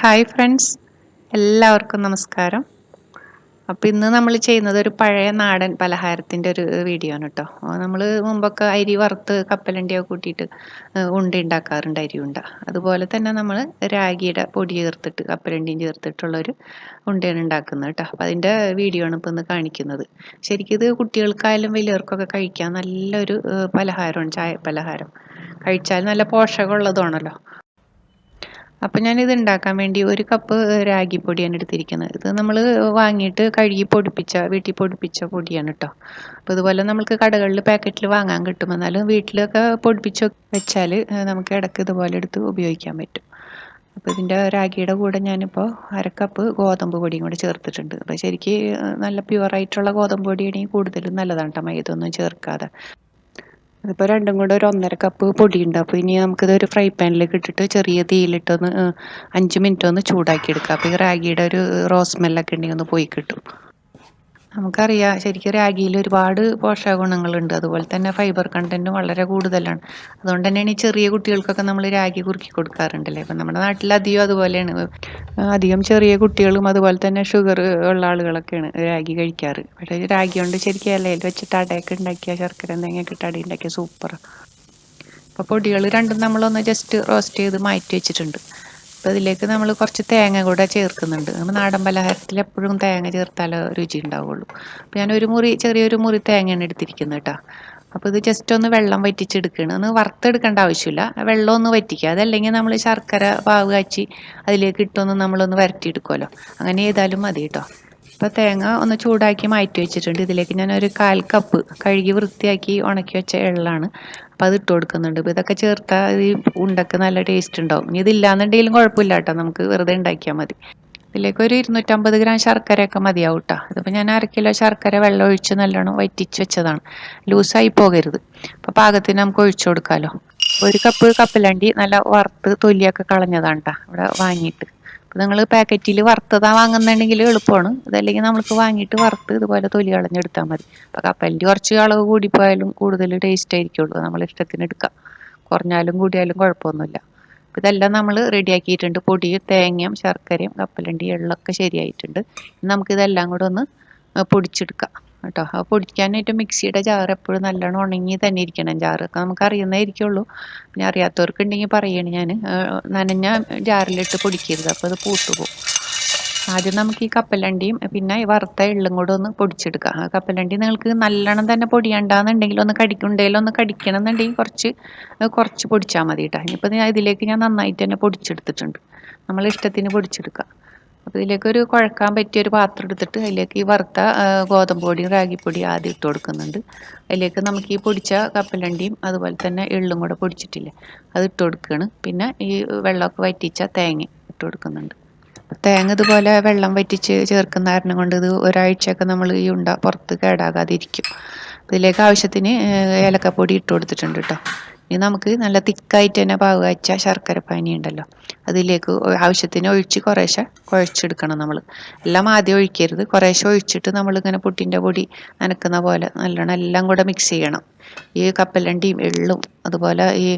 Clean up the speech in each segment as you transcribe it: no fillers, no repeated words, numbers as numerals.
Hi friends, എല്ലാവർക്കും നമസ്കാരം. അപ്പോൾ ഇന്ന് നമ്മൾ ചെയ്യുന്നത് ഒരു പഴയ നാടൻ പലഹാരത്തിൻ്റെ ഒരു വീഡിയോ ആണ് കേട്ടോ. നമ്മൾ മുമ്പൊക്കെ അരി വറുത്ത് കപ്പലണ്ടിയൊക്കെ കൂട്ടിയിട്ട് ഉണ്ട ഉണ്ടാക്കാറുണ്ട്, അരി ഉണ്ട. അതുപോലെ തന്നെ നമ്മൾ രാഗിയുടെ പൊടി ചേർത്തിട്ട് കപ്പലണ്ടിയും ചേർത്തിട്ടുള്ളൊരു ഉണ്ടയാണ് ഉണ്ടാക്കുന്നത് കേട്ടോ. അപ്പോൾ അതിൻ്റെ വീഡിയോ ആണ് ഇപ്പോൾ ഇന്ന് കാണിക്കുന്നത്. ശരിക്കും ഇത് കുട്ടികൾക്കായാലും വലിയവർക്കൊക്കെ കഴിക്കാൻ നല്ലൊരു പലഹാരമാണ്, ചായ പലഹാരം. കഴിച്ചാൽ നല്ല പോഷകമുള്ളതാണല്ലോ. അപ്പം ഞാനിത് ഉണ്ടാക്കാൻ വേണ്ടി ഒരു കപ്പ് രാഗിപ്പൊടിയാണ് എടുത്തിരിക്കുന്നത്. ഇത് നമ്മൾ വാങ്ങിയിട്ട് കഴുകി വീട്ടിൽ പൊടിപ്പിച്ച പൊടിയാണ് കേട്ടോ. അപ്പോൾ ഇതുപോലെ നമുക്ക് കടകളിൽ പാക്കറ്റിൽ വാങ്ങാൻ കിട്ടും. എന്നാലും വീട്ടിലൊക്കെ പൊടിപ്പിച്ച് വെച്ചാൽ നമുക്ക് ഇടയ്ക്ക് ഇതുപോലെ എടുത്ത് ഉപയോഗിക്കാൻ പറ്റും. അപ്പോൾ ഇതിൻ്റെ രാഗിയുടെ കൂടെ ഞാനിപ്പോൾ അരക്കപ്പ് ഗോതമ്പ് പൊടിയും കൂടെ ചേർത്തിട്ടുണ്ട്. അപ്പോൾ ശരിക്ക് നല്ല പ്യുവറായിട്ടുള്ള ഗോതമ്പ് പൊടിയാണെങ്കിൽ കൂടുതലും നല്ലതാണ് കേട്ടോ, മൈദ ഒന്നും ചേർക്കാതെ. അതിപ്പോൾ രണ്ടും കൂടെ ഒരു 1.5 കപ്പ് പൊടിയുണ്ട്. അപ്പോൾ ഇനി നമുക്കിത് ഒരു ഫ്രൈ പാനിലേക്ക് ഇട്ടിട്ട് ചെറിയ തീയിലിട്ടൊന്ന് 5 മിനിറ്റ് ഒന്ന് ചൂടാക്കി എടുക്കാം. അപ്പോൾ ഈ റാഗിയുടെ ഒരു സ്മെല്ലൊക്കെ ഉണ്ടെങ്കിൽ ഒന്ന് പോയി കിട്ടും. നമുക്കറിയാം ശരിക്കും രാഗിയിൽ ഒരുപാട് പോഷക ഗുണങ്ങളുണ്ട്. അതുപോലെ തന്നെ ഫൈബർ കണ്ടൻറ്റും വളരെ കൂടുതലാണ്. അതുകൊണ്ട് തന്നെയാണ് ഈ ചെറിയ കുട്ടികൾക്കൊക്കെ നമ്മൾ രാഗി കുറുക്കി കൊടുക്കാറുണ്ടല്ലേ. അപ്പം നമ്മുടെ നാട്ടിൽ അധികം അതുപോലെയാണ്. അധികം ചെറിയ കുട്ടികളും അതുപോലെ തന്നെ ഷുഗർ ഉള്ള ആളുകളൊക്കെയാണ് രാഗി കഴിക്കാറ്. പക്ഷേ രാഗി കൊണ്ട് ശരിക്കും ഇലയിൽ വെച്ചിട്ട് അടയൊക്കെ ഉണ്ടാക്കിയ ശർക്കര തേങ്ങയൊക്കെ ഇട്ട് അട ഉണ്ടാക്കിയ സൂപ്പറാണ്. അപ്പോൾ പൊടികൾ രണ്ടും നമ്മളൊന്ന് ജസ്റ്റ് റോസ്റ്റ് ചെയ്ത് മാറ്റി വെച്ചിട്ടുണ്ട്. അപ്പോൾ ഇതിലേക്ക് നമ്മൾ കുറച്ച് തേങ്ങ കൂടെ ചേർക്കുന്നുണ്ട്. നമ്മൾ നാടൻ പലഹാരത്തിൽ എപ്പോഴും തേങ്ങ ചേർത്താലേ രുചി ഉണ്ടാവുള്ളൂ. അപ്പോൾ ഞാനൊരു ചെറിയൊരു മുറി തേങ്ങയാണ് എടുത്തിരിക്കുന്നത് കേട്ടോ. അപ്പോൾ ഇത് ജസ്റ്റ് ഒന്ന് വെള്ളം വറ്റിച്ചെടുക്കുകയാണ്. ഒന്ന് വറുത്തെടുക്കേണ്ട ആവശ്യമില്ല, വെള്ളം ഒന്ന് വറ്റിക്കുക. അതല്ലെങ്കിൽ നമ്മൾ ശർക്കര പാവ് കാച്ചി അതിലേക്ക് ഇട്ടൊന്ന് നമ്മളൊന്ന് വരട്ടിയെടുക്കുമല്ലോ, അങ്ങനെ ചെയ്താലും മതി കേട്ടോ. ഇപ്പോൾ തേങ്ങ ഒന്ന് ചൂടാക്കി മാറ്റി വെച്ചിട്ടുണ്ട്. ഇതിലേക്ക് ഞാൻ ഒരു 1/4 കപ്പ് കഴുകി വൃത്തിയാക്കി ഉണക്കി വെച്ച എള്ളാണ്. അപ്പോൾ അത് ഇട്ട് കൊടുക്കുന്നുണ്ട്. അപ്പോൾ ഇതൊക്കെ ചേർത്താൽ ഈ ഉണ്ടക്ക് നല്ല ടേസ്റ്റ് ഉണ്ടാവും. ഇനി ഇതില്ലാന്നുണ്ടെങ്കിലും കുഴപ്പമില്ല കേട്ടോ, നമുക്ക് വെറുതെ ഉണ്ടാക്കിയാൽ മതി. ഇതിലേക്ക് ഒരു 250 ഗ്രാം ശർക്കരയൊക്കെ മതിയാവും കേട്ടോ. ഇതിപ്പോൾ ഞാൻ 1/2 കിലോ ശർക്കര വെള്ളം ഒഴിച്ച് നല്ലോണം വറ്റിച്ച് വെച്ചതാണ്, ലൂസായി പോകരുത്. അപ്പോൾ പാകത്തിന് നമുക്ക് ഒഴിച്ചു കൊടുക്കാമല്ലോ. 1 കപ്പ് കപ്പലണ്ടി നല്ല വറുത്ത് തൊലിയൊക്കെ കളഞ്ഞതാണ് കേട്ടോ ഇവിടെ വാങ്ങിയിട്ട്. അപ്പോൾ നിങ്ങൾ പാക്കറ്റിൽ വറുത്തതാ വാങ്ങുന്നുണ്ടെങ്കിൽ എളുപ്പമാണ്. അതല്ലെങ്കിൽ നമുക്ക് വാങ്ങിയിട്ട് വറുത്ത് ഇതുപോലെ തൊലി കളഞ്ഞെടുത്താൽ മതി. അപ്പോൾ കപ്പലണ്ടി കുറച്ച് അളവ് കൂടിപ്പോയാലും കൂടുതൽ ടേസ്റ്റ് ആയിരിക്കുള്ളൂ. നമ്മൾ ഇഷ്ടത്തിന് എടുക്കാം, കുറഞ്ഞാലും കൂടിയാലും കുഴപ്പമൊന്നുമില്ല. അപ്പോൾ ഇതെല്ലാം നമ്മൾ റെഡിയാക്കിയിട്ടുണ്ട്. പൊടിയും തേങ്ങയും ശർക്കരയും കപ്പലണ്ടി എള്ളൊക്കെ ശരിയായിട്ടുണ്ട്. നമുക്കിതെല്ലാം കൂടെ ഒന്ന് പൊടിച്ചെടുക്കാം കേട്ടോ. ആ പൊടിക്കാനായിട്ട് മിക്സിയുടെ ജാർ എപ്പോഴും നല്ലോണം ഉണങ്ങി തന്നെ ഇരിക്കണം. ജാറൊക്കെ നമുക്ക് അറിയുന്നതായിരിക്കുള്ളൂ. പിന്നെ അറിയാത്തവർക്ക് ഉണ്ടെങ്കിൽ പറയണം ഞാൻ, നനഞ്ഞ ജാറിലിട്ട് പൊടിക്കരുത്, അപ്പോൾ അത് പൂത്തുപോകും. ആദ്യം നമുക്ക് ഈ കപ്പലണ്ടിയും പിന്നെ ഈ വറുത്ത എള്ളും കൂടെ ഒന്ന് പൊടിച്ചെടുക്കാം. ആ കപ്പലണ്ടി നിങ്ങൾക്ക് നല്ലോണം തന്നെ പൊടിയണ്ടാന്നുണ്ടെങ്കിൽ ഒന്ന് കടിക്കണം എന്നുണ്ടെങ്കിൽ കുറച്ച് പൊടിച്ചാൽ മതി കേട്ടോ. ഇനിയിപ്പോൾ ഇതിലേക്ക് ഞാൻ നന്നായിട്ട് തന്നെ പൊടിച്ചെടുത്തിട്ടുണ്ട്. നമ്മളിഷ്ടത്തിന് പൊടിച്ചെടുക്കാം. അപ്പോൾ ഇതിലേക്ക് ഒരു കുഴക്കാൻ പറ്റിയൊരു പാത്രം എടുത്തിട്ട് അതിലേക്ക് ഈ വറുത്ത ഗോതമ്പ് പൊടിയും റാഗിപ്പൊടിയും ആദ്യം ഇട്ട് കൊടുക്കുന്നുണ്ട്. അതിലേക്ക് നമുക്ക് ഈ പൊടിച്ച കപ്പലണ്ടിയും അതുപോലെ തന്നെ എള്ളും കൂടെ പൊടിച്ചിട്ടില്ലേ, അത് ഇട്ട് കൊടുക്കുകയാണ്. പിന്നെ ഈ വെള്ളമൊക്കെ വറ്റിച്ച തേങ്ങ ഇട്ട് കൊടുക്കുന്നുണ്ട്. തേങ്ങ ഇതുപോലെ വെള്ളം വറ്റിച്ച് ചേർക്കുന്ന കാരണം കൊണ്ട് ഇത് ഒരാഴ്ചയൊക്കെ നമ്മൾ ഈ ഉണ്ട പുറത്ത് കേടാകാതിരിക്കും. ഇതിലേക്ക് ആവശ്യത്തിന് ഏലക്കപ്പൊടി ഇട്ട് കൊടുത്തിട്ടുണ്ട് കേട്ടോ. ഇനി നമുക്ക് നല്ല തിക്കായിട്ട് തന്നെ പാവ് കാച്ച ശർക്കര പാനി ഉണ്ടല്ലോ, അതിലേക്ക് ആവശ്യത്തിന് ഒഴിച്ച് കുറേശ്ശെ കുഴച്ചെടുക്കണം. നമ്മൾ എല്ലാം ആദ്യം ഒഴിക്കരുത്, കുറേശ്ശെ ഒഴിച്ചിട്ട് നമ്മളിങ്ങനെ പുട്ടിൻ്റെ പൊടി നനക്കുന്ന പോലെ നല്ലോണം എല്ലാം കൂടെ മിക്സ് ചെയ്യണം. ഈ കപ്പലണ്ടിയും എള്ളും അതുപോലെ ഈ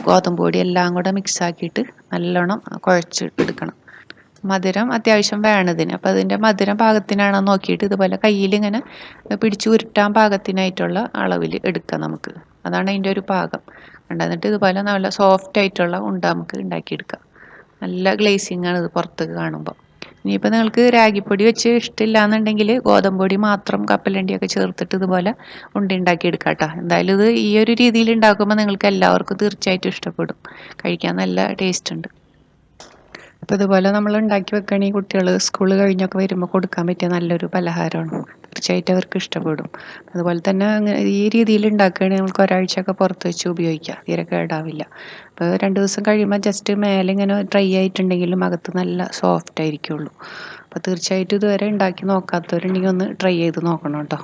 ഗോതമ്പ് പൊടി എല്ലാം കൂടെ മിക്സ് ആക്കിയിട്ട് നല്ലോണം കുഴച്ച് എടുക്കണം. മധുരം അത്യാവശ്യം വേണതിന്. അപ്പോൾ അതിൻ്റെ മധുരം പാകത്തിനാണോ നോക്കിയിട്ട് ഇതുപോലെ കയ്യിലിങ്ങനെ പിടിച്ച് ഉരുട്ടാൻ പാകത്തിനായിട്ടുള്ള അളവിൽ എടുക്കാം നമുക്ക്. അതാണ് അതിൻ്റെ ഒരു പാകം. എന്നിട്ട് ഇതുപോലെ നല്ല സോഫ്റ്റ് ആയിട്ടുള്ള ഉണ്ട നമുക്ക് ഉണ്ടാക്കിയെടുക്കാം. നല്ല ഗ്ലേസിങ് ആണ് ഇത് പുറത്തേക്ക് കാണുമ്പോൾ. ഇനിയിപ്പോൾ നിങ്ങൾക്ക് രാഗിപ്പൊടി വെച്ച് ഇഷ്ടമില്ല എന്നുണ്ടെങ്കിൽ ഗോതമ്പ് പൊടി മാത്രം കപ്പലണ്ടിയൊക്കെ ചേർത്തിട്ട് ഇതുപോലെ ഉണ്ടാക്കിയെടുക്കാം കേട്ടോ. എന്തായാലും ഇത് ഈ ഒരു രീതിയിൽ ഉണ്ടാക്കുമ്പോൾ നിങ്ങൾക്ക് എല്ലാവർക്കും തീർച്ചയായിട്ടും ഇഷ്ടപ്പെടും. കഴിക്കാൻ നല്ല ടേസ്റ്റ് ഉണ്ട്. അപ്പോൾ ഇതുപോലെ നമ്മൾ ഉണ്ടാക്കി വെക്കുകയാണെങ്കിൽ കുട്ടികൾ സ്കൂൾ കഴിഞ്ഞൊക്കെ വരുമ്പോൾ കൊടുക്കാൻ പറ്റിയ നല്ലൊരു പലഹാരമാണ്. തീർച്ചയായിട്ടും അവർക്ക് ഇഷ്ടപ്പെടും. അതുപോലെ തന്നെ ഈ രീതിയിൽ ഉണ്ടാക്കുകയാണെങ്കിൽ നമുക്ക് ഒരാഴ്ചയൊക്കെ പുറത്ത് വെച്ച് ഉപയോഗിക്കാം, തീരെ കേടാവില്ല. അപ്പോൾ 2 ദിവസം കഴിയുമ്പോൾ ജസ്റ്റ് മേലെ ഇങ്ങനെ ഡ്രൈ ആയിട്ടുണ്ടെങ്കിലും അകത്ത് നല്ല സോഫ്റ്റ് ആയിരിക്കുള്ളൂ. അപ്പോൾ തീർച്ചയായിട്ടും ഇതുവരെ ഉണ്ടാക്കി നോക്കാത്തവരുണ്ടെങ്കിൽ ഒന്ന് ട്രൈ ചെയ്ത് നോക്കണം കേട്ടോ.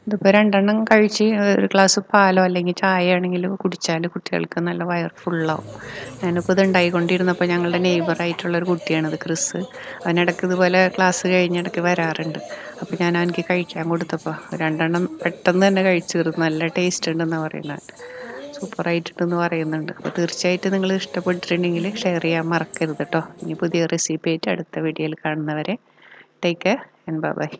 ഇതിപ്പോൾ 2 കഴിച്ച് ഒരു ഗ്ലാസ് പാലോ അല്ലെങ്കിൽ ചായ ആണെങ്കിൽ കുടിച്ചാൽ കുട്ടികൾക്ക് നല്ല വയർ ഫുള്ളാവും. ഞാനിപ്പോൾ ഇത് ഉണ്ടായിക്കൊണ്ടിരുന്നപ്പോൾ ഞങ്ങളുടെ നെയ്ബറായിട്ടുള്ളൊരു കുട്ടിയാണിത്, ക്രിസ്. അവനിടയ്ക്ക് ഇതുപോലെ ക്ലാസ് കഴിഞ്ഞിടയ്ക്ക് വരാറുണ്ട്. അപ്പോൾ ഞാൻ അവനിക്ക് കഴിക്കാൻ കൊടുത്തപ്പോൾ 2 പെട്ടെന്ന് തന്നെ കഴിച്ചു തീർന്നു. നല്ല ടേസ്റ്റ് ഉണ്ടെന്നാണ് പറയുന്നത്. സൂപ്പറായിട്ടുണ്ടെന്ന് പറയുന്നുണ്ട്. അപ്പോൾ തീർച്ചയായിട്ടും നിങ്ങൾ ഇഷ്ടപ്പെട്ടിട്ടുണ്ടെങ്കിൽ ഷെയർ ചെയ്യാൻ മറക്കരുത് കേട്ടോ. ഇനി പുതിയ റെസിപ്പി ആയിട്ട് അടുത്ത വീഡിയോയിൽ കാണുന്നവരെ take care and bye bye.